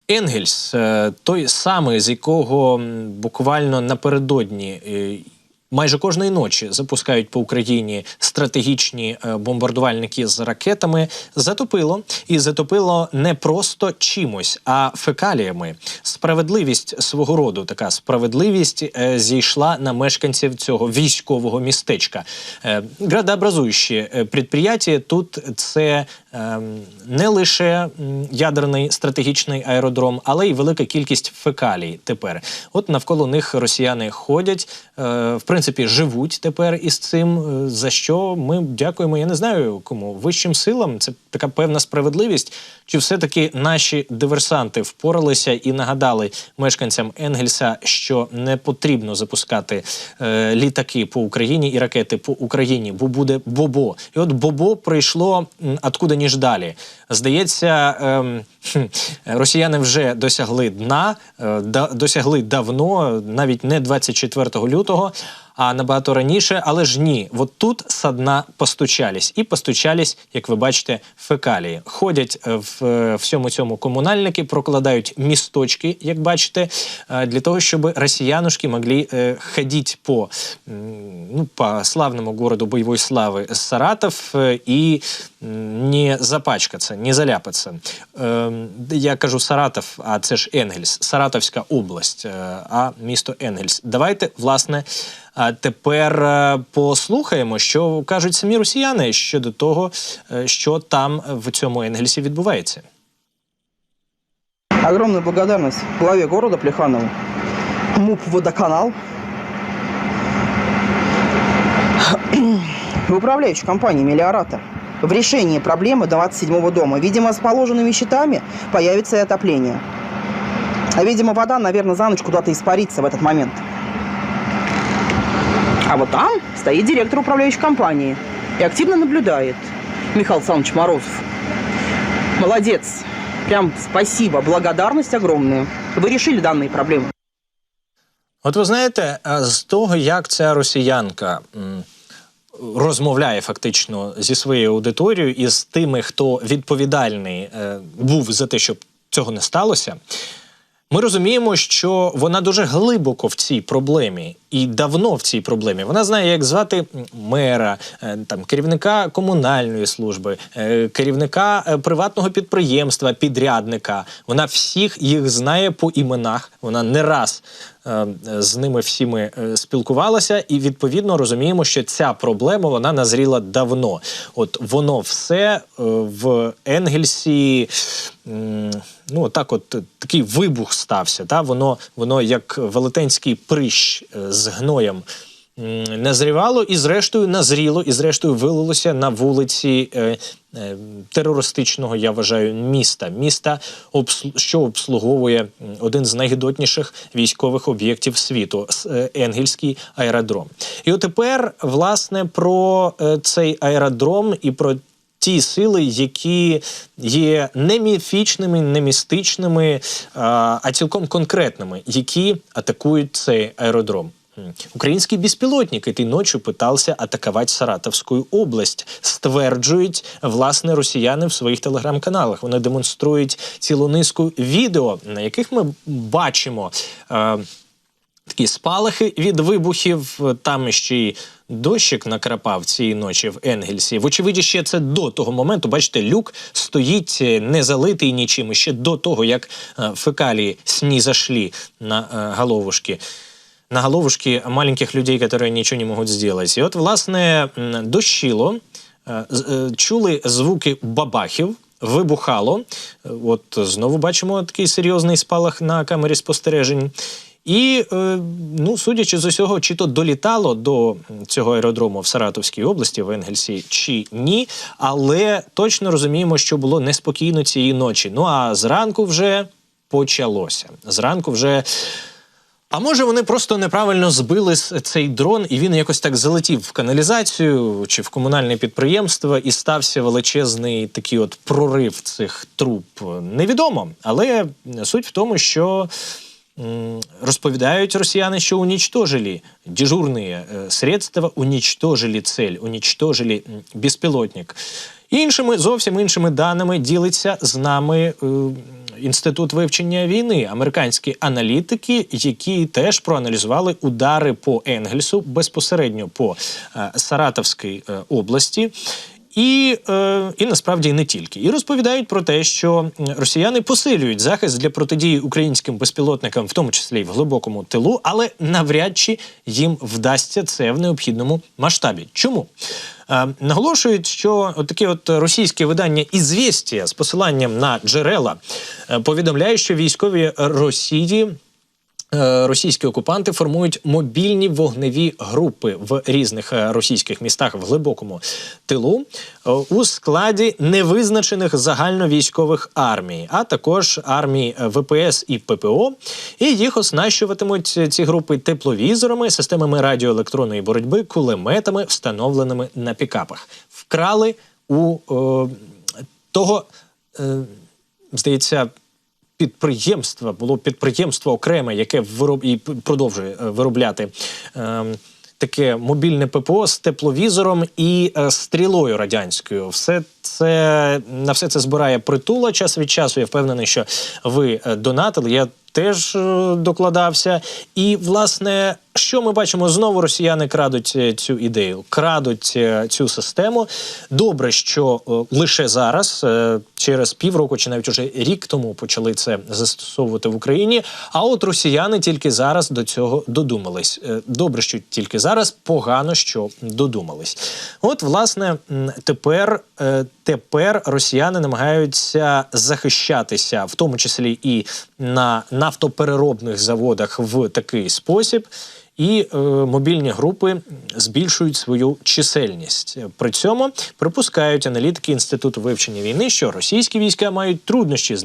Енгельс, той самий, з якого буквально напередодні майже кожної ночі запускають по Україні стратегічні бомбардувальники з ракетами, затопило. І затопило не просто чимось, а фекаліями. Справедливість свого роду, така справедливість зійшла на мешканців цього військового містечка. Градообразуючі підприємства тут це не лише ядерний стратегічний аеродром, але й велика кількість фекалій тепер. От навколо них росіяни ходять, в принципі, живуть тепер із цим, за що ми дякуємо, я не знаю кому, вищим силам. Це така певна справедливість. Чи все-таки наші диверсанти впоралися і нагадали мешканцям Енгельса, що не потрібно запускати літаки по Україні і ракети по Україні, бо буде бобо. І от бобо прийшло откуда ніж далі. Здається, росіяни вже досягли дна, досягли давно, навіть не 24 лютого, а набагато раніше, але ж ні. От тут со дна постучались. І постучались, як ви бачите, фекалії. Ходять в всьому цьому комунальники, прокладають місточки, як бачите, для того, щоб россиянушки могли ходить по славному городу боевой славы Саратов и не запачкаться, не заляпаться. Я кажу Саратов, а це ж Енгельс, Саратовська область, а місто Енгельс. Давайте, власне, тепер послухаємо, що кажуть самі росіяни щодо того, що там в цьому Енгельсі відбувається. Огромная благодарность главе города Плеханову, МУП «Водоканал», и управляющей компании «Мелиоратор» в решении проблемы 27-го дома. Видимо, с положенными счетами появится и отопление. А, видимо, вода, наверное, за ночь куда-то испарится в этот момент. А вот там стоит директор управляющей компании и активно наблюдает. Михаил Александрович Морозов. Молодец. Прям спасибо, благодарность огромная. Ви решили дані проблеми. От ви знаєте, з того, як ця росіянка розмовляє фактично зі своєю аудиторією і з тими, хто відповідальний був за те, щоб цього не сталося, ми розуміємо, що вона дуже глибоко в цій проблемі і давно в цій проблемі. Вона знає, як звати мера, там, керівника комунальної служби, керівника приватного підприємства, підрядника. Вона всіх їх знає по іменах. Вона не раз з ними всіми спілкувалася і, відповідно, розуміємо, що ця проблема, вона назріла давно. От воно все в Енгельсі, такий вибух стався. Та? Воно як велетенський прищ з гноєм назрівало і зрештою назріло, і зрештою вилилося на вулиці терористичного, я вважаю, міста. Міста, що обслуговує один з найгидотніших військових об'єктів світу – Енгельський аеродром. І от тепер, власне, про цей аеродром і про ті сили, які є не міфічними, не містичними, а цілком конкретними, які атакують цей аеродром. Украинский беспилотник этой ночью пытался атаковать Саратовскую область, стверджують, власне, росіяни в своїх телеграм-каналах. Вони демонструють цілу низку відео, на яких ми бачимо такі спалахи від вибухів, там ще й дощик накрапав цієї ночі в Енгельсі. Вочевидь, ще це до того моменту, бачите, люк стоїть не залитий нічим, ще до того, як фекалії снизошли на головушки. На головушки маленьких людей, которые ничего не могут сделать. І от, власне, дощило, чули звуки бабахів, вибухало. От знову бачимо такий серйозний спалах на камері спостережень. І, судячи з усього, чи то долітало до цього аеродрому в Саратовській області, в Енгельсі, чи ні, але точно розуміємо, що було неспокійно цієї ночі. Ну, а зранку вже почалося. Зранку вже... А може вони просто неправильно збили цей дрон, і він якось так залетів в каналізацію чи в комунальне підприємство, і стався величезний такий от прорив цих труб. Невідомо, але суть в тому, що розповідають росіяни, що уничтожили дежурні средства, уничтожили цель, уничтожили безпілотник. Зовсім іншими даними ділиться з нами Інститут вивчення війни, американські аналітики, які теж проаналізували удари по Енгельсу безпосередньо по Саратовській області. І насправді не тільки. І розповідають про те, що росіяни посилюють захист для протидії українським безпілотникам, в тому числі і в глибокому тилу, але навряд чи їм вдасться це в необхідному масштабі. Чому? Наголошують, що таке російське видання «Ізвєстія» з посиланням на джерела повідомляє, що військові російські окупанти формують мобільні вогневі групи в різних російських містах в глибокому тилу у складі невизначених загальновійськових армій, а також армій ВПС і ППО. І їх оснащуватимуть ці групи тепловізорами, системами радіоелектронної боротьби, кулеметами, встановленими на пікапах. Вкрали у того, здається, було підприємство окреме, яке продовжує виробляти таке мобільне ППО з тепловізором і стрілою радянською. На все це збирає Притула час від часу. Я впевнений, що ви донатили. Я теж докладався. І, власне, що ми бачимо? Знову росіяни крадуть цю ідею, крадуть цю систему. Добре, що лише зараз, через півроку чи навіть уже рік тому почали це застосовувати в Україні, а от росіяни тільки зараз до цього додумались. Добре, що тільки зараз, погано, що додумались. От, власне, тепер росіяни намагаються захищатися, в тому числі і на нафтопереробних заводах в такий спосіб, і мобільні групи збільшують свою чисельність. При цьому припускають аналітики Інституту вивчення війни, що російські війська мають труднощі з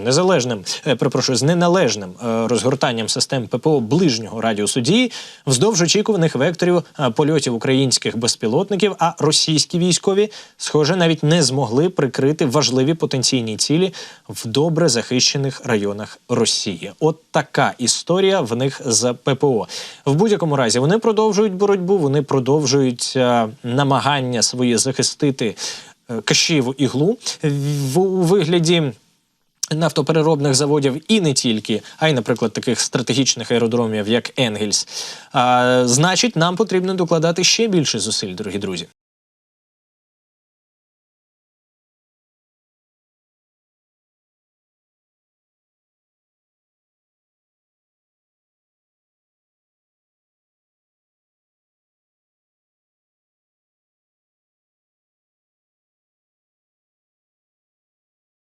неналежним розгортанням систем ППО ближнього радіусу дії вздовж очікуваних векторів польотів українських безпілотників, а російські військові, схоже, навіть не змогли прикрити важливі потенційні цілі в добре захищених районах Росії. От така історія в них з ППО. В будь-якому разі вони продовжують боротьбу, вони продовжують намагання свої захистити Кащеєву іглу у вигляді нафтопереробних заводів і не тільки, а й, наприклад, таких стратегічних аеродромів, як Енгельс. Значить, нам потрібно докладати ще більше зусиль, дорогі друзі.